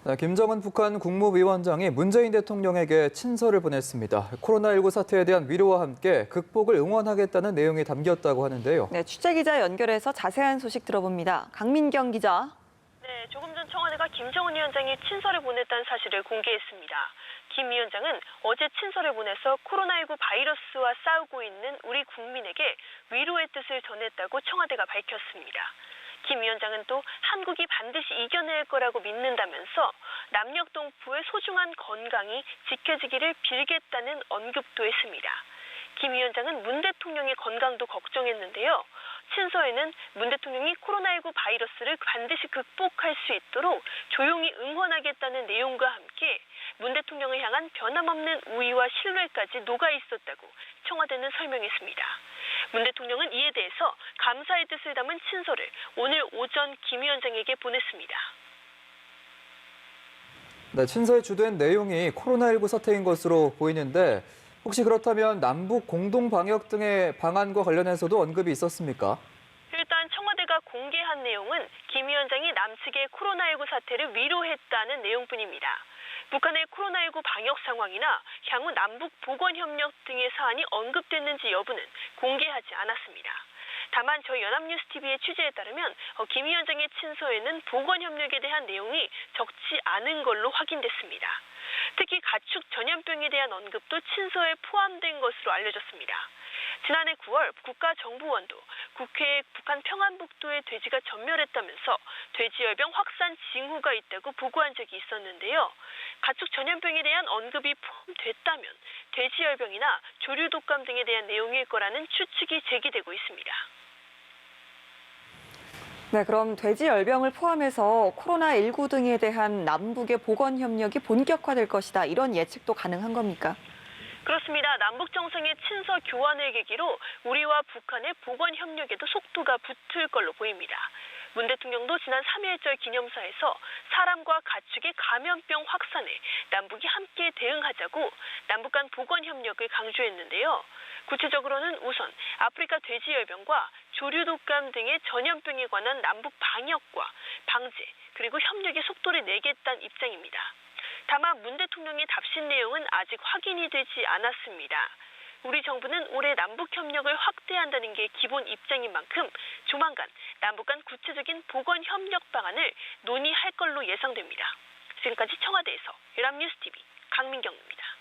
네, 김정은 북한 국무위원장이 문재인 대통령에게 친서를 보냈습니다. 코로나19 사태에 대한 위로와 함께 극복을 응원하겠다는 내용이 담겼다고 하는데요. 네, 취재기자 연결해서 자세한 소식 들어봅니다. 강민경 기자. 네, 조금 전 청와대가 김정은 위원장이 친서를 보냈다는 사실을 공개했습니다. 김 위원장은 어제 친서를 보내서 코로나19 바이러스와 싸우고 있는 우리 국민에게 위로의 뜻을 전했다고 청와대가 밝혔습니다. 김 위원장은 또 한국이 반드시 이겨낼 거라고 믿는다면서 남녘동포의 소중한 건강이 지켜지기를 빌겠다는 언급도 했습니다. 김 위원장은 문 대통령의 건강도 걱정했는데요. 친서에는 문 대통령이 코로나19 바이러스를 반드시 극복할 수 있도록 조용히 응원하겠다는 내용과 함께 문 대통령을 향한 변함없는 우위와 신뢰까지 녹아 있었다고 청와대는 설명했습니다. 문 대통령은 이에 대해서 감사의 뜻을 담은 친서를 오늘 오전 김 위원장에게 보냈습니다. 네, 친서에 주된 내용이 코로나19 사태인 것으로 보이는데 혹시 그렇다면 남북 공동 방역 등의 방안과 관련해서도 언급이 있었습니까? 일단 청와대가 공개한 내용은 김 위원장이 남측의 코로나19 사태를 위로했다는 내용뿐입니다. 북한의 코로나19 방역 상황이나 향후 남북 보건협력 등의 사안이 언급됐는지 여부는 공개하지 않았습니다. 다만 저희 연합뉴스TV의 취재에 따르면 김 위원장의 친서에는 보건협력에 대한 내용이 적지 않은 걸로 확인됐습니다. 특히 가축 전염병에 대한 언급도 친서에 포함된 것으로 알려졌습니다. 지난해 9월 국가정보원도 국회에 북한 평안북도의 돼지가 전멸했다면서 돼지열병 확산 징후가 있다고 보고한 적이 있었는데요. 가축 전염병에 대한 언급이 포함됐다면 돼지열병이나 조류독감 등에 대한 내용일 거라는 추측이 제기되고 있습니다. 네, 그럼 돼지열병을 포함해서 코로나19 등에 대한 남북의 보건 협력이 본격화될 것이다. 이런 예측도 가능한 겁니까? 그렇습니다. 남북 정상의 친서 교환을 계기로 우리와 북한의 보건 협력에도 속도가 붙을 걸로 보입니다. 문 대통령도 지난 3.1절 기념사에서 사람과 가축의 감염병 확산에 남북이 함께 대응하자고 남북 간 보건 협력을 강조했는데요. 구체적으로는 우선 아프리카 돼지열병과 조류독감 등의 전염병에 관한 남북 방역과 방제 그리고 협력의 속도를 내겠다는 입장입니다. 다만 문 대통령의 답신 내용은 아직 확인이 되지 않았습니다. 우리 정부는 올해 남북협력을 확대한다는 게 기본 입장인 만큼 조만간 남북 간 구체적인 보건협력 방안을 논의할 걸로 예상됩니다. 지금까지 청와대에서 연합뉴스TV 강민경입니다.